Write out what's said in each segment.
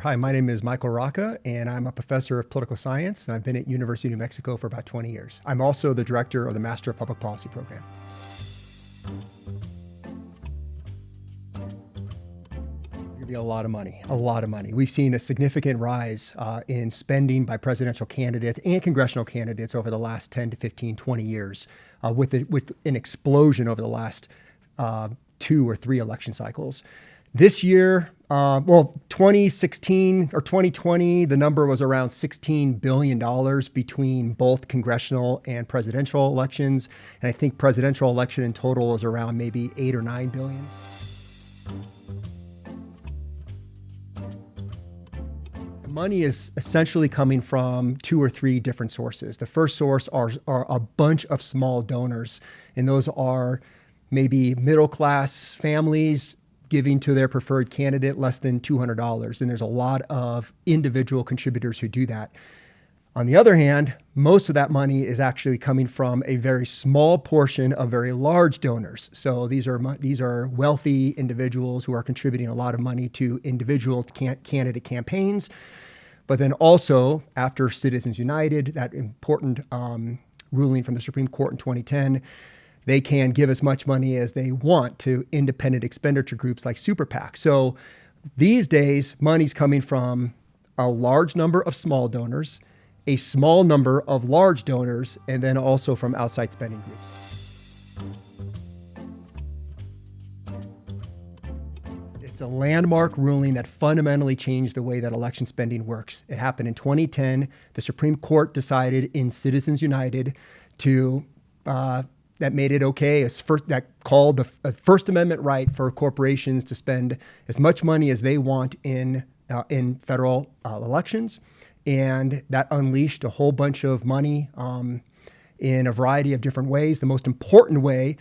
Hi, my name is Michael Rocca, and I'm a professor of political science, and I've been at University of New Mexico for about 20 years. I'm also the director of the Master of Public Policy program. It'll be a lot of money, a lot of money. We've seen a significant rise in spending by presidential candidates and congressional candidates over the last 10 to 15, 20 years, with an explosion over the last 2 or 3 election cycles. This year, 2016 or 2020, the number was around $16 billion between both congressional and presidential elections. And I think presidential election in total was around maybe 8 or 9 billion. The money is essentially coming from 2 or 3 different sources. The first source are a bunch of small donors, and those are maybe middle-class families giving to their preferred candidate less than $200. And there's a lot of individual contributors who do that. On the other hand, most of that money is actually coming from a very small portion of very large donors. So these are wealthy individuals who are contributing a lot of money to individual candidate campaigns. But then also, after Citizens United, that important ruling from the Supreme Court in 2010, they can give as much money as they want to independent expenditure groups like super PACs. So these days, money's coming from a large number of small donors, a small number of large donors, and then also from outside spending groups. It's a landmark ruling that fundamentally changed the way that election spending works. It happened in 2010. The Supreme Court decided in Citizens United that made it okay, that called the First Amendment right for corporations to spend as much money as they want in federal elections. And that unleashed a whole bunch of money in a variety of different ways. The most important way,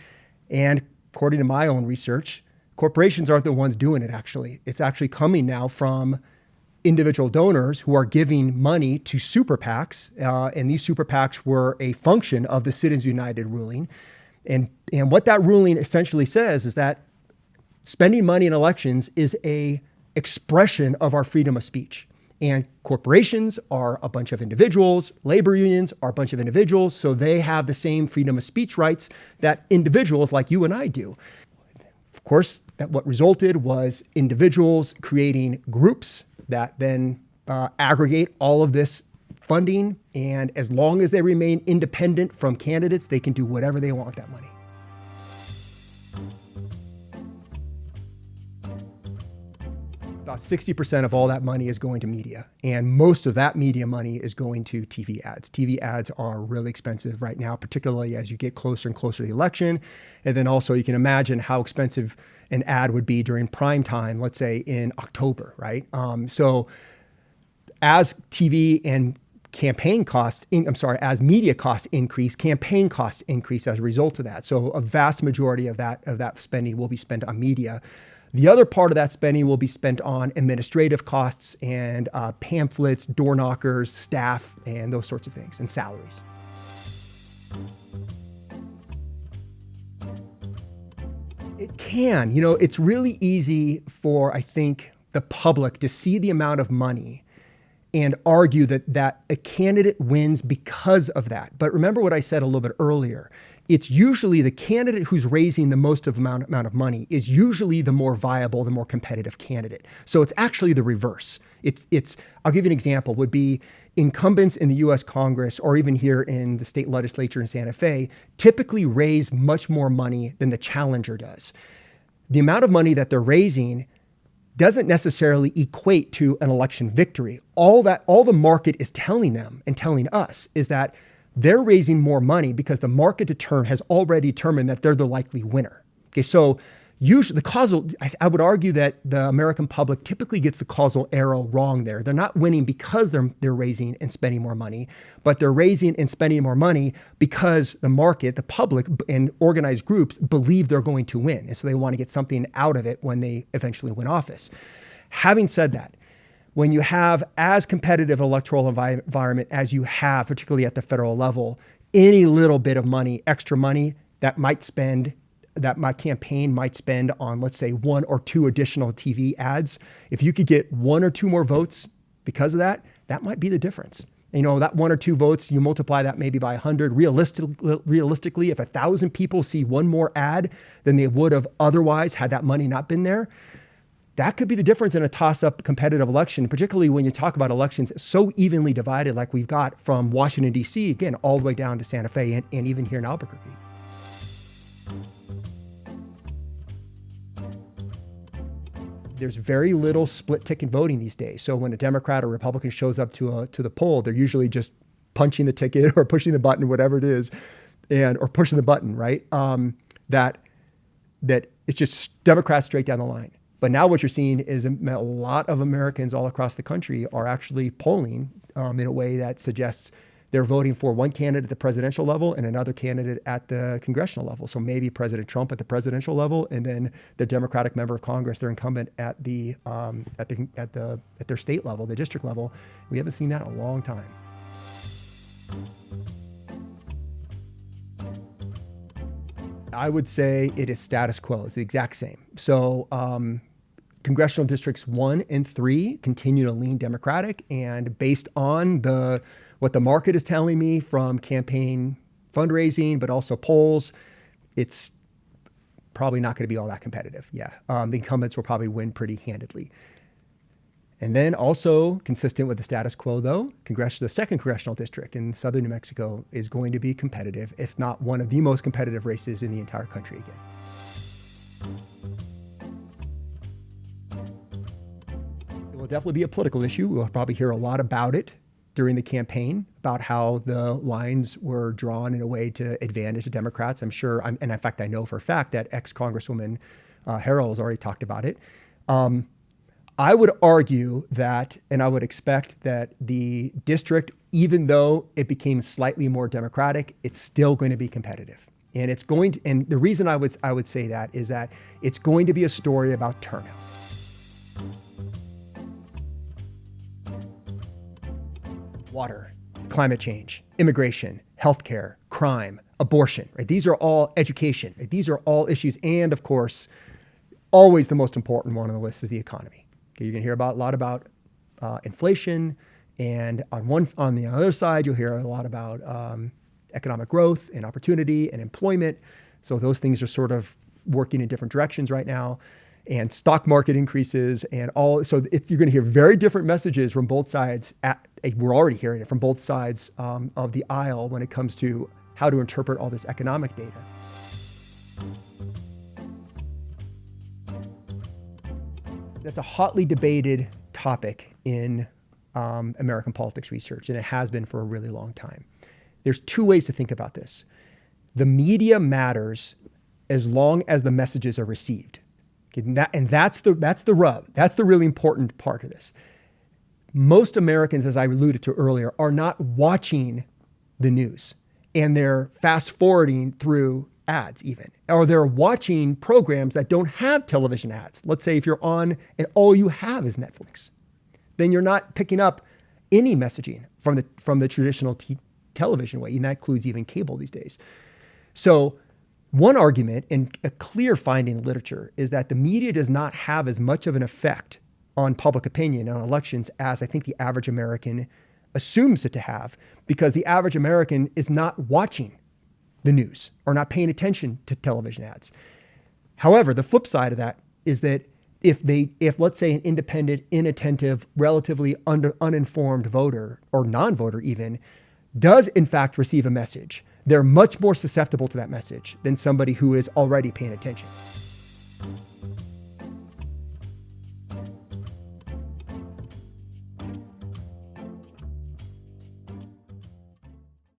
and according to my own research, corporations aren't the ones doing it actually. It's actually coming now from individual donors who are giving money to super PACs, and these super PACs were a function of the Citizens United ruling. And what that ruling essentially says is that spending money in elections is a expression of our freedom of speech. And corporations are a bunch of individuals, labor unions are a bunch of individuals, so they have the same freedom of speech rights that individuals like you and I do. Of course, what resulted was individuals creating groups that then aggregate all of this funding, and as long as they remain independent from candidates, they can do whatever they want with that money. About 60% of all that money is going to media, and most of that media money is going to TV ads. TV ads are really expensive right now, particularly as you get closer and closer to the election. And then also you can imagine how expensive an ad would be during prime time, let's say in October, right? So as TV and as media costs increase, campaign costs increase as a result of that. So a vast majority of that spending will be spent on media. The other part of that spending will be spent on administrative costs and pamphlets, door knockers, staff, and those sorts of things, and salaries. It can. It's really easy for, I think, the public to see the amount of money and argue that a candidate wins because of that. But remember what I said a little bit earlier. It's usually the candidate who's raising the most amount of money is usually the more viable, the more competitive candidate. So it's actually the reverse. I'll give you an example, would be incumbents in the US Congress or even here in the state legislature in Santa Fe typically raise much more money than the challenger does. The amount of money that they're raising doesn't necessarily equate to an election victory. All the market is telling them and telling us is that they're raising more money because the market has already determined that they're the likely winner. Okay, so usually I would argue that the American public typically gets the causal arrow wrong there. They're not winning because they're raising and spending more money, but they're raising and spending more money because the market, the public, and organized groups believe they're going to win. And so they want to get something out of it when they eventually win office. Having said that, when you have as competitive electoral environment as you have, particularly at the federal level, any little bit of money, extra money that might spend that my campaign might spend on, let's say, 1 or 2 additional TV ads, if you could get 1 or 2 more votes because of that, that might be the difference. You know, that 1 or 2 votes, you multiply that maybe by 100. Realistically, if 1,000 people see 1 more ad than they would have otherwise had that money not been there, that could be the difference in a toss-up competitive election, particularly when you talk about elections so evenly divided like we've got from Washington, D.C., again, all the way down to Santa Fe and even here in Albuquerque. There's very little split ticket voting these days. So when a Democrat or Republican shows up to the poll, they're usually just punching the ticket or pushing the button, whatever it is, or pushing the button, right? That it's just Democrats straight down the line. But now what you're seeing is a lot of Americans all across the country are actually polling in a way that suggests they're voting for one candidate at the presidential level and another candidate at the congressional level. So maybe President Trump at the presidential level, and then the Democratic member of Congress, their incumbent at their state level, the district level. We haven't seen that in a long time. I would say it is status quo. It's the exact same. So congressional districts 1 and 3 continue to lean Democratic, and based on what the market is telling me from campaign fundraising, but also polls, it's probably not going to be all that competitive. Yeah, the incumbents will probably win pretty handedly. And then also consistent with the status quo, though, the second congressional district in southern New Mexico is going to be competitive, if not one of the most competitive races in the entire country again. It will definitely be a political issue. We'll probably hear a lot about it during the campaign, about how the lines were drawn in a way to advantage the Democrats. I'm sure, and in fact, I know for a fact that ex-Congresswoman Harrell has already talked about it. I would argue that, and I would expect that the district, even though it became slightly more Democratic, it's still going to be competitive. And it's going to, and the reason I would say that is that it's going to be a story about turnout. Water, climate change, immigration, healthcare, crime, abortion, right? These are all education, right? These are all issues. And of course, always the most important one on the list is the economy. Okay, you're going to hear a lot about inflation, and on the other side, you'll hear a lot about economic growth and opportunity and employment. So those things are sort of working in different directions right now, and stock market increases and all. So you're going to hear very different messages from both sides. We're already hearing it from both sides of the aisle when it comes to how to interpret all this economic data. That's a hotly debated topic in American politics research, and it has been for a really long time. There's 2 ways to think about this. The media matters as long as the messages are received. Okay, and that's the rub. That's the really important part of this. Most Americans, as I alluded to earlier, are not watching the news, and they're fast forwarding through ads even, or they're watching programs that don't have television ads. Let's say if you're on and all you have is Netflix, then you're not picking up any messaging from the traditional television way, and that includes even cable these days. So one argument and a clear finding in literature is that the media does not have as much of an effect on public opinion on elections as I think the average American assumes it to have, because the average American is not watching the news or not paying attention to television ads. However, the flip side of that is that if let's say an independent, inattentive, relatively uninformed voter or non-voter even does in fact receive a message, they're much more susceptible to that message than somebody who is already paying attention.